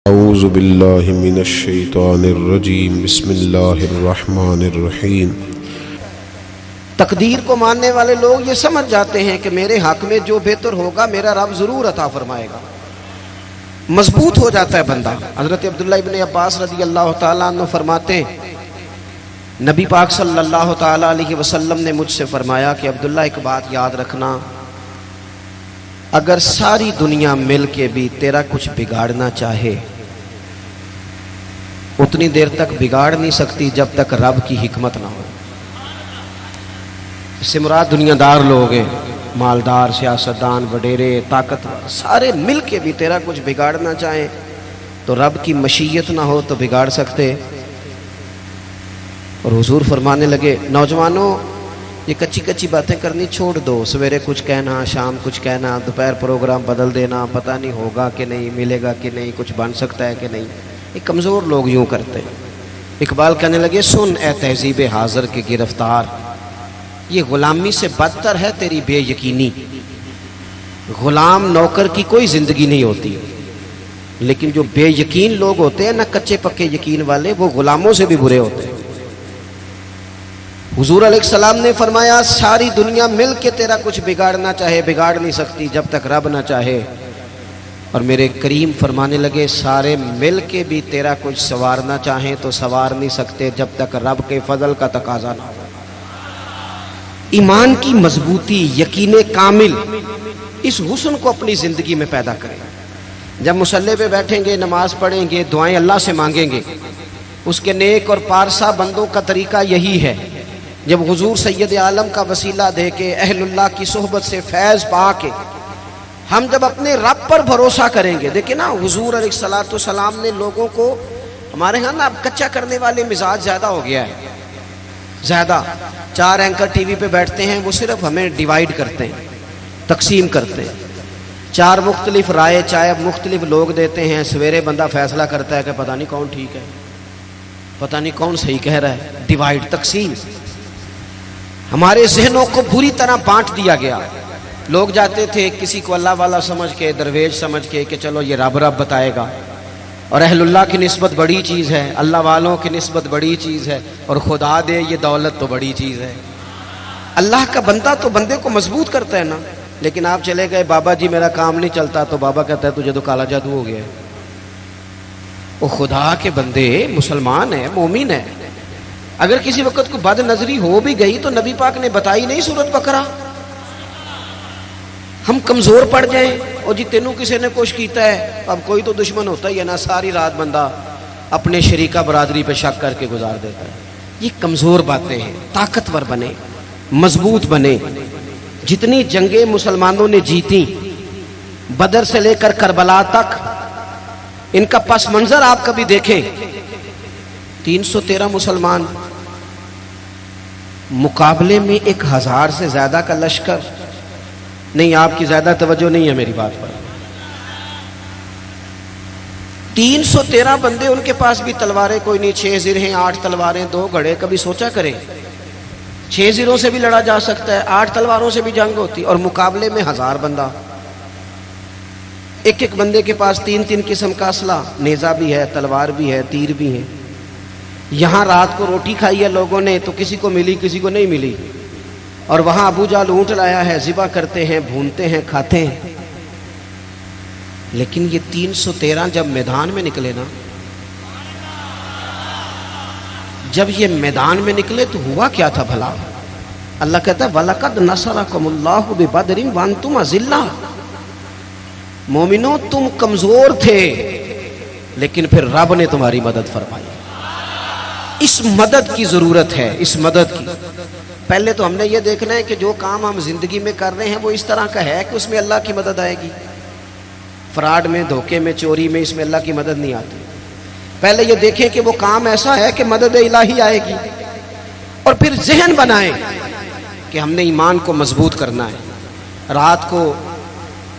اعوذ باللہ من الشیطان الرجیم بسم اللہ الرحمن الرحیم۔ تقدیر کو ماننے والے لوگ یہ سمجھ جاتے ہیں کہ میرے حق میں جو بہتر ہوگا میرا رب ضرور عطا فرمائے گا، مضبوط ہو جاتا ہے بندہ۔ حضرت عبداللہ ابن عباس رضی اللہ تعالیٰ عنہ فرماتے ہیں نبی پاک صلی اللہ تعالیٰ علیہ وسلم نے مجھ سے فرمایا کہ عبداللہ ایک بات یاد رکھنا، اگر ساری دنیا مل کے بھی تیرا کچھ بگاڑنا چاہے اتنی دیر تک بگاڑ نہیں سکتی جب تک رب کی حکمت نہ ہو۔ اس سے مراد دنیا دار لوگ ہیں، مالدار، سیاستدان، وڈیرے، طاقتور، سارے مل کے بھی تیرا کچھ بگاڑنا چاہیں تو رب کی مشیت نہ ہو تو بگاڑ سکتے۔ اور حضور فرمانے لگے نوجوانوں یہ کچی کچی باتیں کرنی چھوڑ دو، سویرے کچھ کہنا، شام کچھ کہنا، دوپہر پروگرام بدل دینا، پتہ نہیں ہوگا کہ نہیں، ملے گا کہ نہیں، کچھ بن سکتا ہے کہ نہیں، یہ کمزور لوگ یوں کرتے ہیں۔ اقبال کہنے لگے سن اے تہذیب حاضر کے گرفتار، یہ غلامی سے بدتر ہے تیری بے یقینی۔ غلام نوکر کی کوئی زندگی نہیں ہوتی، لیکن جو بے یقین لوگ ہوتے ہیں نا، کچے پکے یقین والے، وہ غلاموں سے بھی برے ہوتے ہیں۔ حضور علیہ السلام نے فرمایا ساری دنیا مل کے تیرا کچھ بگاڑنا چاہے بگاڑ نہیں سکتی جب تک رب نہ چاہے۔ اور میرے کریم فرمانے لگے سارے مل کے بھی تیرا کچھ سنوارنا چاہیں تو سنوار نہیں سکتے جب تک رب کے فضل کا تقاضا نہ ہو۔ ایمان کی مضبوطی، یقین کامل، اس حسن کو اپنی زندگی میں پیدا کریں۔ جب مصلی پہ بیٹھیں گے، نماز پڑھیں گے، دعائیں اللہ سے مانگیں گے، اس کے نیک اور پارسا بندوں کا طریقہ یہی ہے۔ جب حضور سید عالم کا وسیلہ دے کے، اہل اللہ کی صحبت سے فیض پا کے، ہم جب اپنے رب پر بھروسہ کریں گے، دیکھیں نا حضور علیہ السلام نے لوگوں کو، ہمارے ہاں نا اب کچا کرنے والے مزاج زیادہ ہو گیا ہے، زیادہ 4 اینکر ٹی وی پہ بیٹھتے ہیں، وہ صرف ہمیں ڈیوائیڈ کرتے ہیں، تقسیم کرتے ہیں، 4 مختلف رائے چاہے مختلف لوگ دیتے ہیں، سویرے بندہ فیصلہ کرتا ہے کہ پتہ نہیں کون ٹھیک ہے، پتہ نہیں کون صحیح کہہ رہا ہے، ڈیوائیڈ، تقسیم۔ ہمارے ذہنوں کو بری طرح بانٹ دیا گیا۔ لوگ جاتے تھے کسی کو اللہ والا سمجھ کے، درویش سمجھ کے کہ چلو یہ رب بتائے گا، اور اہل اللہ کی نسبت بڑی چیز ہے، اللہ والوں کی نسبت بڑی چیز ہے، اور خدا دے یہ دولت تو بڑی چیز ہے۔ اللہ کا بندہ تو بندے کو مضبوط کرتا ہے نا، لیکن آپ چلے گئے بابا جی میرا کام نہیں چلتا، تو بابا کہتا ہے تجھے تو کالا جادو ہو گیا ہے۔ وہ خدا کے بندے مسلمان ہیں، مومن ہیں، اگر کسی وقت کو بد نظری ہو بھی گئی تو نبی پاک نے بتائی نہیں سورت بقرہ۔ ہم کمزور پڑ جائیں اور جی تینوں کسی نے کچھ کیتا ہے، اب کوئی تو دشمن ہوتا ہی ہے نا، ساری رات بندہ اپنے شریکہ برادری پہ شک کر کے گزار دیتا ہے۔ یہ کمزور باتیں ہیں، طاقتور بنے، مضبوط بنے۔ جتنی جنگیں مسلمانوں نے جیتی، بدر سے لے کر کربلا تک، ان کا پس منظر آپ کبھی دیکھیں، 313 مسلمان مقابلے میں 1000 سے زیادہ کا لشکر۔ نہیں، آپ کی زیادہ توجہ نہیں ہے میری بات پر۔ 313 بندے، ان کے پاس بھی تلواریں کوئی نہیں، 6 زر ہیں، 8 تلواریں، 2 گھڑے۔ کبھی سوچا کریں 6 زروں سے بھی لڑا جا سکتا ہے، 8 تلواروں سے بھی جنگ ہوتی، اور مقابلے میں 1000 بندہ۔ ایک ایک بندے کے پاس 3 قسم کا اسلحہ، نیزہ بھی ہے، تلوار بھی ہے، تیر بھی ہے۔ یہاں رات کو روٹی کھائی ہے لوگوں نے تو کسی کو ملی کسی کو نہیں ملی، اور وہاں ابو جہل اونٹ لایا ہے، ذبح کرتے ہیں، بھونتے ہیں، کھاتے ہیں۔ لیکن یہ 313 جب میدان میں نکلے نا، جب یہ میدان میں نکلے تو ہوا کیا تھا بھلا؟ اللہ کہتا ہے وَلَقَدْ نَصَرَكُمُ اللَّهُ بِبَدْرٍ وَأَنْتُمْ أَذِلَّةٌ۔ مومنوں تم کمزور تھے لیکن پھر رب نے تمہاری مدد فرمائی۔ اس مدد کی ضرورت ہے، اس مدد کی۔ پہلے تو ہم نے یہ دیکھنا ہے کہ جو کام ہم زندگی میں کر رہے ہیں وہ اس طرح کا ہے کہ اس میں اللہ کی مدد آئے گی۔ فراڈ میں، دھوکے میں، چوری میں، اس میں اللہ کی مدد نہیں آتی۔ پہلے یہ دیکھیں کہ وہ کام ایسا ہے کہ مدد الہی آئے گی، اور پھر ذہن بنائیں کہ ہم نے ایمان کو مضبوط کرنا ہے۔ رات کو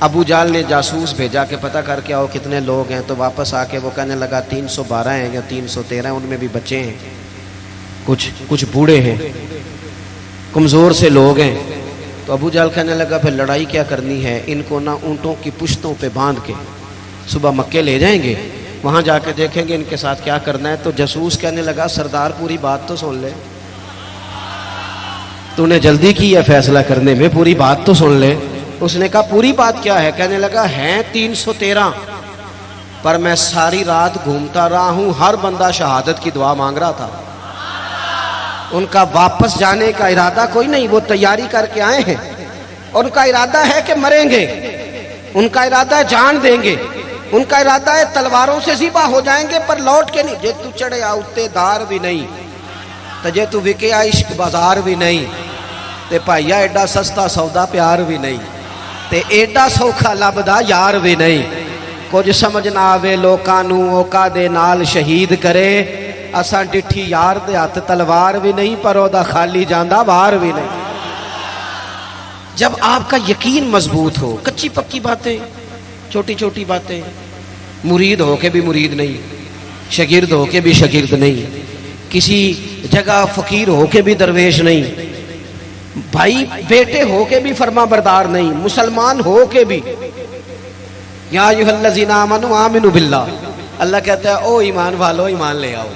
ابو جہل نے جاسوس بھیجا کہ پتہ کر کے آؤ کتنے لوگ ہیں، تو واپس آ کے وہ کہنے لگا 312 ہیں یا 313 ہیں، ان میں بھی بچے ہیں، کچھ بوڑھے ہیں، کمزور سے لوگ ہیں۔ تو ابو جہل کہنے لگا پھر لڑائی کیا کرنی ہے، ان کو نہ اونٹوں کی پشتوں پہ باندھ کے صبح مکے لے جائیں گے، وہاں جا کے دیکھیں گے ان کے ساتھ کیا کرنا ہے۔ تو جاسوس کہنے لگا سردار پوری بات تو سن لے، تو نے جلدی کی ہے فیصلہ کرنے میں، پوری بات تو سن لے۔ اس نے کہا پوری بات کیا ہے؟ کہنے لگا ہیں 313، پر میں ساری رات گھومتا رہا ہوں، ہر بندہ شہادت کی دعا مانگ رہا تھا۔ ان کا واپس جانے کا ارادہ کوئی نہیں، وہ تیاری کر کے آئے ہیں، ان کا ارادہ ہے کہ مریں گے، ان کا ارادہ ہے جان دیں گے، ان کا ارادہ ہے تلواروں سے ذبح ہو جائیں گے، پر لوٹ کے نہیں۔ جے تو چڑھے آؤتے دار بھی نہیں تو جے تو وکے عشق بازار بھی نہیں، تے بھائیا ایڈا سستا سودا پیار بھی نہیں، تے ایڈا سوکھا لبدا یار بھی نہیں۔ کچھ سمجھ نہ آوے لوکاں نوں اوکا دے نال شہید کرے، اساں ڈٹھی یار دے ہاتھ تلوار بھی نہیں، پر او دا خالی جاندا وار بھی نہیں۔ جب آپ کا یقین مضبوط ہو، کچی پکی باتیں، چھوٹی چھوٹی باتیں، مرید ہو کے بھی مرید نہیں، شاگرد ہو کے بھی شاگرد نہیں، کسی جگہ فقیر ہو کے بھی درویش نہیں، بھائی بیٹے ہو کے بھی فرما بردار نہیں، مسلمان ہو کے بھی۔ یا ایھا الذین آمنوا آمنوا باللہ، اللہ کہتا ہے او ایمان والو ایمان لے آؤ،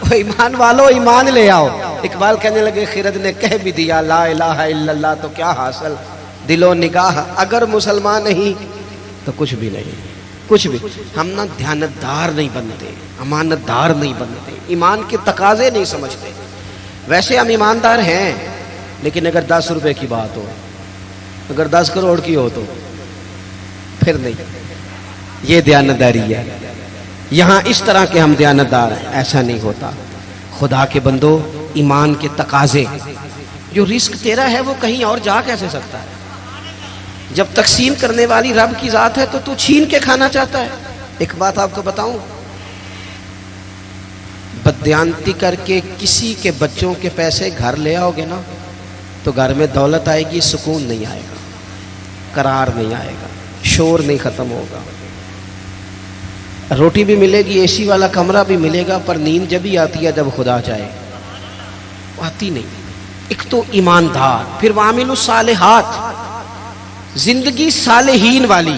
او ایمان والو ایمان لے آؤ۔ اقبال کہنے لگے خرد نے کہہ بھی دیا لا الہ الا اللہ تو کیا حاصل، دل و نگاہ اگر مسلمان نہیں تو کچھ بھی نہیں، کچھ بھی۔ ہم نہ دیانتدار نہیں بنتے، امانت دار نہیں بنتے، ایمان کے تقاضے نہیں سمجھتے۔ ویسے ہم ایماندار ہیں، لیکن اگر 10 روپے کی بات ہو، اگر 10 کروڑ کی ہو تو پھر نہیں۔ یہ دیانتداری ہے۔ یہاں اس طرح کے ہم دیانتدار ہیں، ایسا نہیں ہوتا۔ خدا کے بندو، ایمان کے تقاضے، جو رزق تیرا ہے وہ کہیں اور جا کیسے سکتا ہے؟ جب تقسیم کرنے والی رب کی ذات ہے تو چھین کے کھانا چاہتا ہے۔ ایک بات آپ کو بتاؤں، بددیانتی کر کے کسی کے بچوں کے پیسے گھر لے آؤ گے نا تو گھر میں دولت آئے گی، سکون نہیں آئے گا، قرار نہیں آئے گا، شور نہیں ختم ہوگا، روٹی بھی ملے گی، اے سی والا کمرہ بھی ملے گا، پر نیند جب ہی آتی ہے جب خدا چاہے، آتی نہیں۔ ایک تو ایماندار، پھر وعامل الصالحات، زندگی صالحین والی،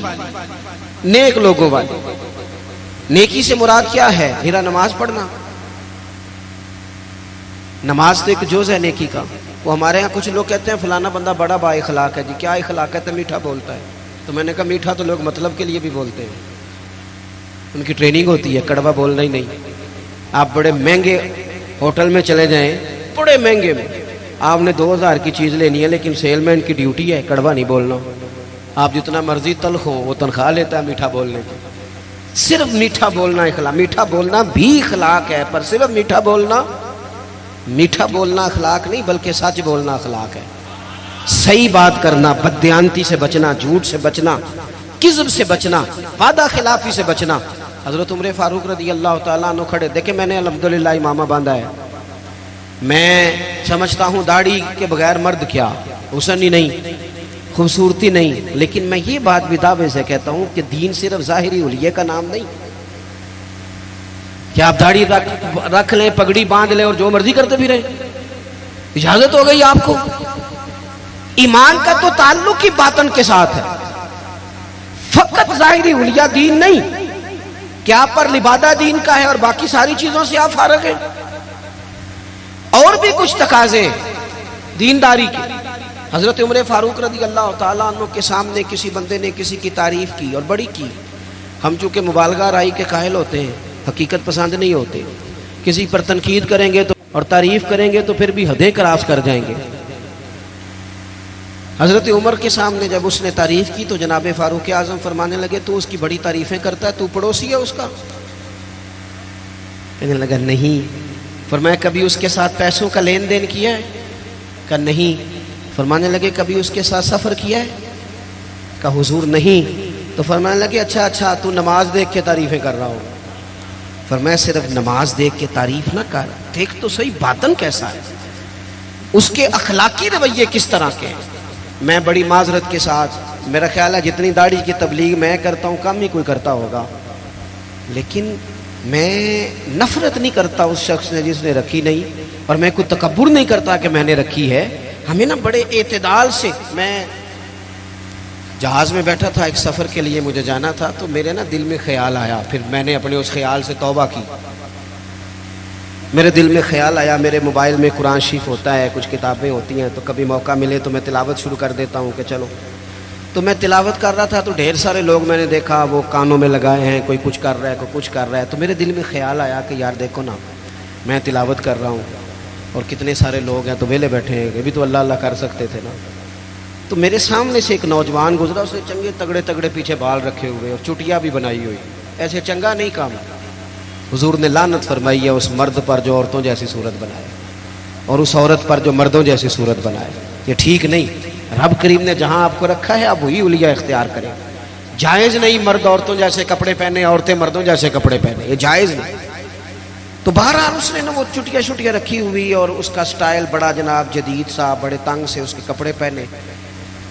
نیک لوگوں والی۔ نیکی سے مراد کیا ہے؟ میرا نماز پڑھنا، نماز تو ایک جز ہے نیکی کا۔ وہ ہمارے ہاں کچھ لوگ کہتے ہیں فلانا بندہ بڑا با اخلاق ہے جی، کیا اخلاق ہے؟ تو میٹھا بولتا ہے۔ تو میں نے کہا میٹھا تو لوگ مطلب کے لیے بھی بولتے ہیں، ان کی ٹریننگ ہوتی ہے، کڑوا بولنا ہی نہیں۔ آپ بڑے مہنگے ہوٹل میں چلے جائیں، بڑے مہنگے میں، آپ نے 2000 کی چیز لینی ہے، لیکن سیل مین کی ڈیوٹی ہے کڑوا نہیں بولنا۔ آپ جتنا مرضی تلخ ہو، وہ تنخواہ لیتا ہے میٹھا بولنے کی۔ صرف میٹھا بولنا اخلاق، میٹھا بولنا بھی اخلاق ہے، پر صرف میٹھا بولنا اخلاق نہیں، بلکہ سچ بولنا اخلاق ہے۔ صحیح بات کرنا، بددیانتی سے بچنا، جھوٹ سے بچنا، کذب سے بچنا، وعدہ خلافی سے بچنا۔ حضرت عمر فاروق رضی اللہ تعالیٰ عنہ کھڑے، دیکھیں میں نے الحمدللہ امامہ باندھا ہے، میں سمجھتا ہوں داڑھی کے بغیر مرد کیا، حسن ہی نہیں، خوبصورتی نہیں، لیکن میں یہ بات بھی دعوے سے کہتا ہوں کہ دین صرف ظاہری حلیے کا نام نہیں کہ آپ داڑھی رکھ لیں، پگڑی باندھ لیں اور جو مرضی کرتے بھی رہیں، اجازت ہو گئی آپ کو۔ ایمان کا تو تعلق ہی باطن کے ساتھ ہے، فقط ظاہری حلیہ دین نہیں کہ آپ پر لبادہ دین کا ہے اور باقی ساری چیزوں سے آپ فارغ ہیں۔ اور بھی کچھ تقاضے دینداری کے۔ حضرت عمر فاروق رضی اللہ تعالیٰ عنہ کے سامنے کسی بندے نے کسی کی تعریف کی اور بڑی کی۔ ہم چونکہ مبالغہ رائی کے قائل ہوتے ہیں، حقیقت پسند نہیں ہوتے، کسی پر تنقید کریں گے تو اور تعریف کریں گے تو پھر بھی حدیں کراس کر جائیں گے۔ حضرت عمر کے سامنے جب اس نے تعریف کی تو جناب فاروق اعظم فرمانے لگے تو اس کی بڑی تعریفیں کرتا ہے، تو پڑوسی ہے اس کا؟ کہنے لگا نہیں۔ فرمایا کبھی اس کے ساتھ پیسوں کا لین دین کیا ہے؟ کہا نہیں۔ فرمانے لگے کبھی اس کے ساتھ سفر کیا ہے؟ کہا حضور نہیں۔ تو فرمانے لگے اچھا تو نماز دیکھ کے تعریفیں کر رہا ہو۔ فرمایا صرف نماز دیکھ کے تعریف نہ کر، دیکھ تو صحیح باطن کیسا ہے، اس کے اخلاقی رویے کس طرح کے ہیں۔ میں بڑی معذرت کے ساتھ، میرا خیال ہے جتنی داڑھی کی تبلیغ میں کرتا ہوں کم ہی کوئی کرتا ہوگا، لیکن میں نفرت نہیں کرتا اس شخص نے جس نے رکھی نہیں، اور میں کوئی تکبر نہیں کرتا کہ میں نے رکھی ہے۔ ہمیں نا بڑے اعتدال سے، میں جہاز میں بیٹھا تھا، ایک سفر کے لیے مجھے جانا تھا، تو میرے نا دل میں خیال آیا، پھر میں نے اپنے اس خیال سے توبہ کی۔ میرے دل میں خیال آیا، میرے موبائل میں قرآن شریف ہوتا ہے، کچھ کتابیں ہوتی ہیں، تو کبھی موقع ملے تو میں تلاوت شروع کر دیتا ہوں کہ چلو۔ تو میں تلاوت کر رہا تھا تو ڈھیر سارے لوگ میں نے دیکھا وہ کانوں میں لگائے ہیں، کوئی کچھ کر رہا ہے، کوئی کچھ کر رہا ہے۔ تو میرے دل میں خیال آیا کہ یار دیکھو نا، میں تلاوت کر رہا ہوں اور کتنے سارے لوگ ہیں تو ویلے بیٹھے ہیں، یہ بھی تو اللہ اللہ کر سکتے تھے نا۔ تو میرے سامنے سے ایک نوجوان گزرا، اس نے چنگے تگڑے تگڑے پیچھے بال رکھے ہوئے اور چٹیا بھی بنائی ہوئی، ایسے چنگا نہیں کام۔ حضور نے لعنت فرمائی ہے اس مرد پر جو عورتوں جیسی صورت بنائے، اور اس عورت پر جو مردوں جیسی صورت بنائے، یہ ٹھیک نہیں۔ رب کریم نے جہاں آپ کو رکھا ہے آپ وہی اولیا اختیار کریں۔ جائز نہیں مرد عورتوں جیسے کپڑے پہنے، عورتیں مردوں جیسے کپڑے پہنے، یہ جائز نہیں۔ تو بہرحال اس نے نا وہ چٹیا شٹیا رکھی ہوئی اور اس کا سٹائل بڑا جناب جدید سا، بڑے تنگ سے اس کے کپڑے پہنے،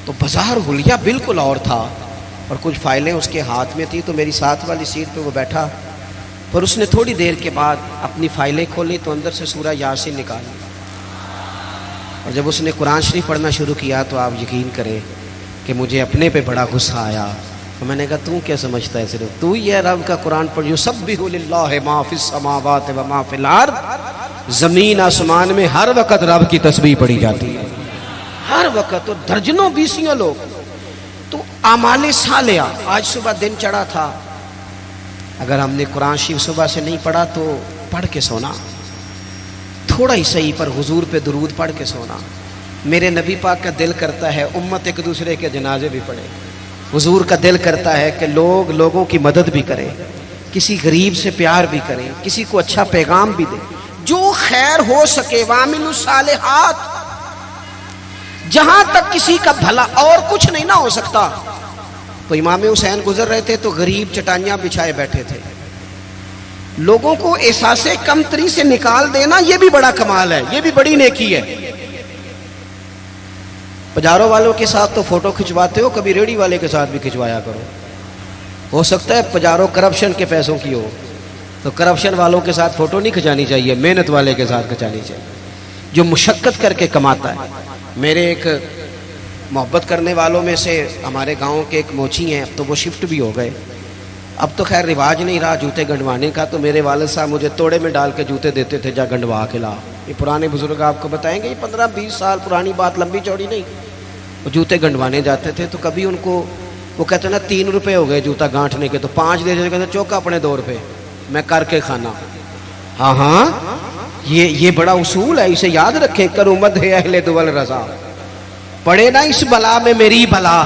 تو بظاہر حلیہ بالکل اور تھا، اور کچھ فائلیں اس کے ہاتھ میں تھی۔ تو میری ساتھ والی سیٹ پہ وہ بیٹھا، پر اس نے تھوڑی دیر کے بعد اپنی فائلیں کھولی تو اندر سے سورہ یاسین نکالی، اور جب اس نے قرآن شریف پڑھنا شروع کیا تو آپ یقین کریں کہ مجھے اپنے پہ بڑا غصہ آیا۔ تو میں نے کہا تو کیا سمجھتا ہے، صرف تو ہی ہے رب کا قرآن پڑھ، یسبح للہ ما فی السماوات و ما فی الارض، زمین آسمان میں ہر وقت رب کی تسبیح پڑھی جاتی ہے، ہر وقت، اور درجنوں بیسیوں لوگ۔ تو اعمال صالحہ، آج صبح دن چڑھا تھا، اگر ہم نے قرآن شریف صبح سے نہیں پڑھا تو پڑھ کے سونا، تھوڑا ہی صحیح پر حضور پہ درود پڑھ کے سونا۔ میرے نبی پاک کا دل کرتا ہے امت ایک دوسرے کے جنازے بھی پڑھے، حضور کا دل کرتا ہے کہ لوگ لوگوں کی مدد بھی کریں، کسی غریب سے پیار بھی کریں، کسی کو اچھا پیغام بھی دیں، جو خیر ہو سکے، وَعَمِلُوا الصَّالِحَاتِ، جہاں تک کسی کا بھلا اور کچھ نہیں نہ ہو سکتا۔ تو امام حسین گزر رہے تھے تو غریب چٹائیاں بچھائے بیٹھے تھے، لوگوں کو احساس کمتری سے نکال دینا یہ بھی بڑا کمال ہے، یہ بھی بڑی نیکی ہے۔ پجاروں والوں کے ساتھ تو فوٹو کھنچواتے ہو، کبھی ریڑی والے کے ساتھ بھی کھنچوایا کرو، ہو سکتا ہے پجاروں کرپشن کے پیسوں کی ہو، تو کرپشن والوں کے ساتھ فوٹو نہیں کھنچانی چاہیے، محنت والے کے ساتھ کھنچانی چاہیے جو مشقت کر کے کماتا ہے۔ میرے ایک محبت کرنے والوں میں سے ہمارے گاؤں کے ایک موچی ہیں، اب تو وہ شفٹ بھی ہو گئے، اب تو خیر رواج نہیں رہا جوتے گنڈوانے کا، تو میرے والد صاحب مجھے توڑے میں ڈال کے جوتے دیتے تھے، جا گنڈوا کے لا۔ یہ پرانے بزرگ آپ کو بتائیں گے، یہ 15-20 سال پرانی بات، لمبی چوڑی نہیں۔ وہ جوتے گنڈوانے جاتے تھے تو کبھی ان کو وہ کہتے نا 3 روپے ہو گئے جوتا گانٹھنے کے، تو 5 دے دیتے، کہتے چوکا اپنے 2 روپے میں کر کے کھانا۔ ہاں ہاں، یہ بڑا اصول ہے، اسے یاد رکھیں، کرو مدح اہل دول رضا، پڑے نا اس بلا میں میری بلا۔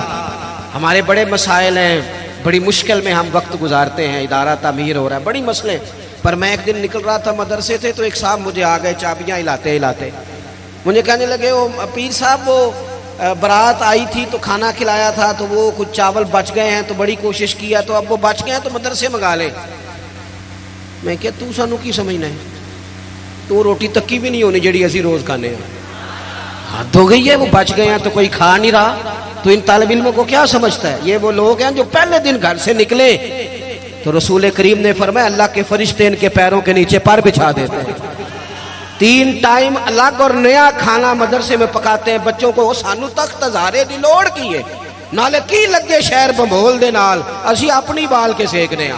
ہمارے بڑے مسائل ہیں، بڑی مشکل میں ہم وقت گزارتے ہیں، ادارہ تعمیر ہو رہا ہے، بڑی مسئلے۔ پر میں ایک دن نکل رہا تھا مدرسے سے تو ایک صاحب مجھے آ گئے چابیاں ہلاتے ہلاتے، مجھے کہنے لگے وہ پیر صاحب وہ برات آئی تھی تو کھانا کھلایا تھا تو وہ کچھ چاول بچ گئے ہیں تو بڑی کوشش کیا، تو اب وہ بچ گئے ہیں تو مدرسے منگا لیں۔ میں کہ تو سانو کی سمجھنا ہے، تو روٹی تکی بھی نہیں ہونی جڑی اسی روز کھانے ہیں، حد ہو گئی ہے، وہ بچ گئے ہیں تو کوئی کھا نہیں رہا، تو ان طالب علموں کو کیا سمجھتا ہے؟ یہ وہ لوگ ہیں جو پہلے دن گھر سے نکلے تو رسول کریم نے فرمایا اللہ کے فرشتے ان کے پیروں کے نیچے پر بچھا دیتے ہیں، 3 ٹائم الگ اور نیا کھانا مدرسے میں پکاتے ہیں بچوں کو۔ سانو تک تزارے دی لوڑ کی ہے، نالے کی لگے شہر بمبول دے نال، اسی اپنی بال کے سیکنے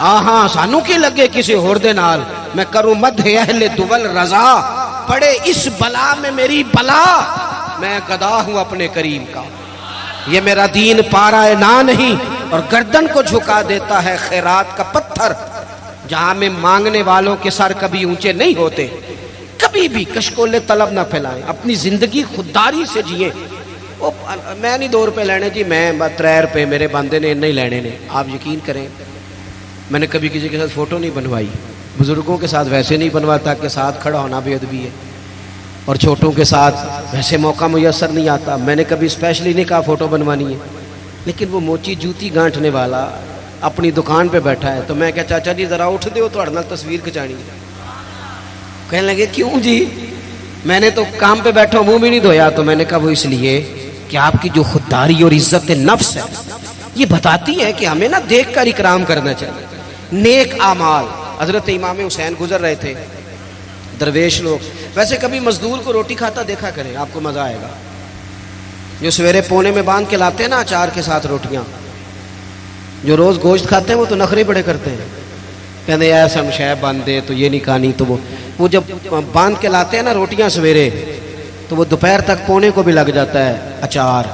ہاں ہاں، سانو کی لگے کسی ہور دے نال۔ میں کروں مدح اہل دول رضا، پڑے اس بلا میں میری بلا، میں گدا ہوں اپنے کریم کا۔ یہ میرا دین پارا نہ نہیں، اور گردن کو جھکا دیتا ہے خیرات کا پتھر، جہاں میں مانگنے والوں کے سر کبھی اونچے نہیں ہوتے۔ کبھی بھی کشکول طلب نہ پھیلائیں، اپنی زندگی خودداری سے جیئیں۔ میں نہیں 2 روپے لینے جی، میں 3 روپے میرے بندے نے نہیں لینے نے۔ آپ یقین کریں میں نے کبھی کسی کے ساتھ فوٹو نہیں بنوائی، بزرگوں کے ساتھ ویسے نہیں بنواتا کہ ساتھ کھڑا ہونا بے ادبی ہے، اور چھوٹوں کے ساتھ ویسے موقع میسر نہیں آتا۔ میں نے کبھی اسپیشلی نہیں کہا فوٹو بنوانی ہے، لیکن وہ موچی جوتی گانٹھنے والا اپنی دکان پہ بیٹھا ہے تو میں کہا چاچا جی ذرا اٹھ دیو تو نال تصویر کھچانی ہے۔ کہنے لگے کیوں جی؟ میں نے تو کام پہ بیٹھا منہ بھی نہیں دھویا، تو میں نے کہا وہ اس لیے کہ آپ کی جو خودداری اور عزت نفس ہے یہ بتاتی ہے کہ ہمیں نا دیکھ کر اکرام کرنا چاہیے۔ نیک اعمال، حضرت امام حسین گزر رہے تھے، درویش لوگ، ویسے کبھی مزدور کو روٹی کھاتا دیکھا کریں، آپ کو مزہ آئے گا۔ جو سویرے پونے میں باندھ کے لاتے ہیں نا اچار کے ساتھ روٹیاں، جو روز گوشت کھاتے ہیں وہ تو نخرے بڑے کرتے ہیں، کہتے ہیں ایسا ہم شے باندھ دے تو یہ نہیں کھانی، تو وہ جب باندھ کے لاتے ہیں نا روٹیاں سویرے تو وہ دوپہر تک پونے کو بھی لگ جاتا ہے اچار،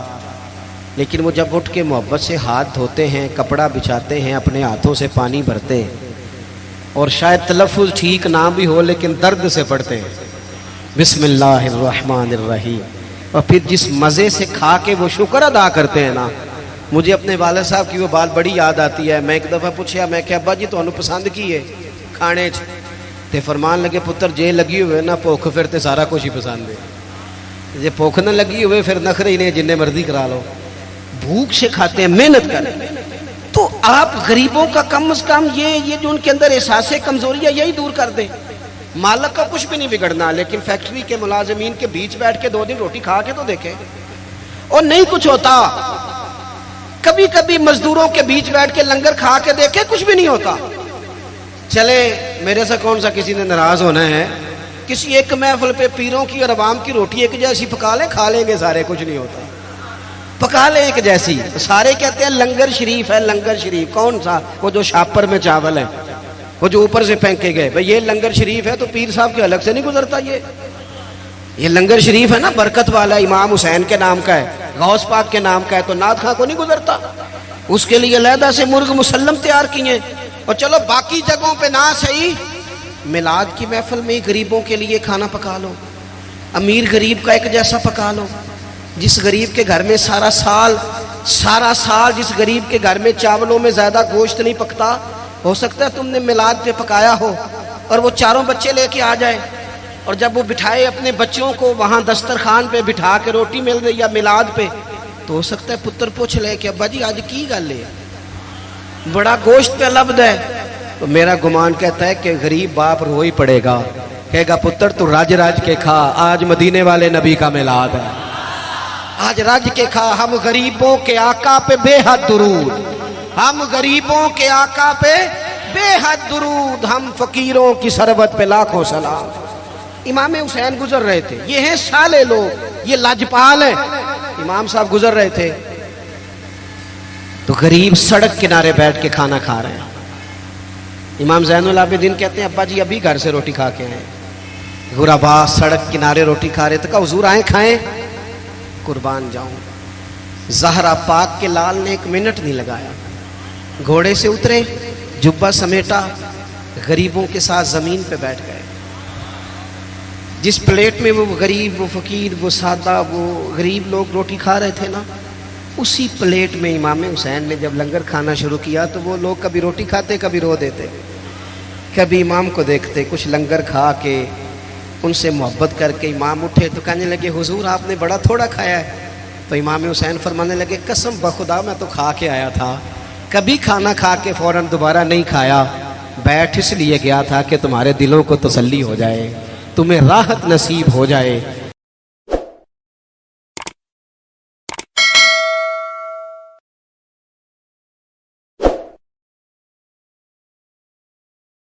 لیکن وہ جب اٹھ کے محبت سے ہاتھ دھوتے ہیں، کپڑا بچھاتے ہیں، اپنے ہاتھوں سے پانی بھرتے ہیں، اور شاید تلفظ ٹھیک نہ بھی ہو لیکن درد سے پڑھتے ہیں بسم اللہ الرحمن الرحیم، اور پھر جس مزے سے کھا کے وہ شکر ادا کرتے ہیں نا، مجھے اپنے والد صاحب کی وہ بات بڑی یاد آتی ہے۔ میں ایک دفعہ پوچھا، میں کہ ابا جی تو انہوں پسند کی ہے کھانے تے فرمان لگے پتر جے لگی ہوئے نا بھوک پھر تے سارا کچھ ہی پسند ہے، جے بھوک نہ لگی ہوئے پھر نخرے ہی نہیں، جننے مرضی کرا لو، بھوک سے کھاتے ہیں، محنت کریں۔ تو آپ غریبوں کا کم از کم یہ جو ان کے اندر احساس کمزوری ہے یہی دور کر دیں۔ مالک کا کچھ بھی نہیں بگڑنا، لیکن فیکٹری کے ملازمین کے بیچ بیٹھ کے 2 دن روٹی کھا کے تو دیکھیں، اور نہیں کچھ ہوتا۔ کبھی کبھی مزدوروں کے بیچ بیٹھ کے لنگر کھا کے دیکھیں، کچھ بھی نہیں ہوتا۔ چلے میرے سے کون سا کسی نے ناراض ہونا ہے، کسی ایک محفل پہ پیروں کی اور عوام کی روٹی ایک جیسی پکا لیں، کھا لیں گے سارے، کچھ نہیں ہوتا، پکا لیں ایک جیسی۔ سارے کہتے ہیں لنگر شریف ہے، لنگر شریف کون سا؟ وہ جو شاپر میں چاول ہے، وہ جو اوپر سے پھینکے گئے، بھئی یہ لنگر شریف ہے تو پیر صاحب کے الگ سے نہیں گزرتا، یہ لنگر شریف ہے نا، برکت والا، امام حسین کے نام کا ہے، غوث پاک کے نام کا ہے، تو نعت خواں کو نہیں گزرتا، اس کے لیے علیحدہ سے مرغ مسلم تیار کیے۔ اور چلو باقی جگہوں پہ نہ صحیح، میلاد کی محفل میں غریبوں کے لیے کھانا پکا لو، امیر غریب کا ایک جیسا پکا لو۔ جس غریب کے گھر میں سارا سال جس غریب کے گھر میں چاولوں میں زیادہ گوشت نہیں پکتا، ہو سکتا ہے تم نے میلاد پہ پکایا ہو اور وہ 4 بچے لے کے آ جائے، اور جب وہ بٹھائے اپنے بچوں کو وہاں دسترخوان پہ بٹھا کے روٹی مل رہی یا میلاد پہ، تو ہو سکتا ہے پتر پوچھ لے کہ ابا جی آج کی گل ہے، بڑا گوشت پہ لبد ہے، تو میرا گمان کہتا ہے کہ غریب باپ رو ہی پڑے گا، کہے گا پتر تو راج کے کھا، آج مدینے والے نبی کا میلاد ہے، آج راج کے کھا۔ ہم غریبوں کے آقا پہ بے حد درود، ہم غریبوں کے آقا پہ بے حد درود، ہم فقیروں کی سربت پہ لاکھوں سلام۔ امام حسین گزر رہے تھے، یہ ہیں سالے لوگ، یہ لاجپال ہیں، امام صاحب گزر رہے تھے تو غریب سڑک کنارے بیٹھ کے کھانا کھا رہے ہیں۔ امام زین العابدین کہتے ہیں ابا جی ابھی گھر سے روٹی کھا کے آئے، غربا سڑک کنارے روٹی کھا رہے تھے، کہا حضور آئیں کھائیں، قربان جاؤں۔ زہرا پاک کے لال نے 1 منٹ نہیں لگایا، گھوڑے سے اترے، جبہ سمیٹا، غریبوں کے ساتھ زمین پہ بیٹھ گئے۔ جس پلیٹ میں وہ غریب، وہ فقیر، وہ سادہ، وہ غریب لوگ روٹی کھا رہے تھے نا، اسی پلیٹ میں امام حسین نے جب لنگر کھانا شروع کیا تو وہ لوگ کبھی روٹی کھاتے، کبھی رو دیتے، کبھی امام کو دیکھتے، کچھ لنگر کھا کے ان سے محبت کر کے امام اٹھے تو کہنے لگے حضور آپ نے بڑا تھوڑا کھایا ہے، تو امام حسین فرمانے لگے قسم بخدا میں تو کھا کے آیا تھا، کبھی کھانا کھا کے فوراً دوبارہ نہیں کھایا، بیٹھ اس لیے گیا تھا کہ تمہارے دلوں کو تسلی ہو جائے، تمہیں راحت نصیب ہو جائے،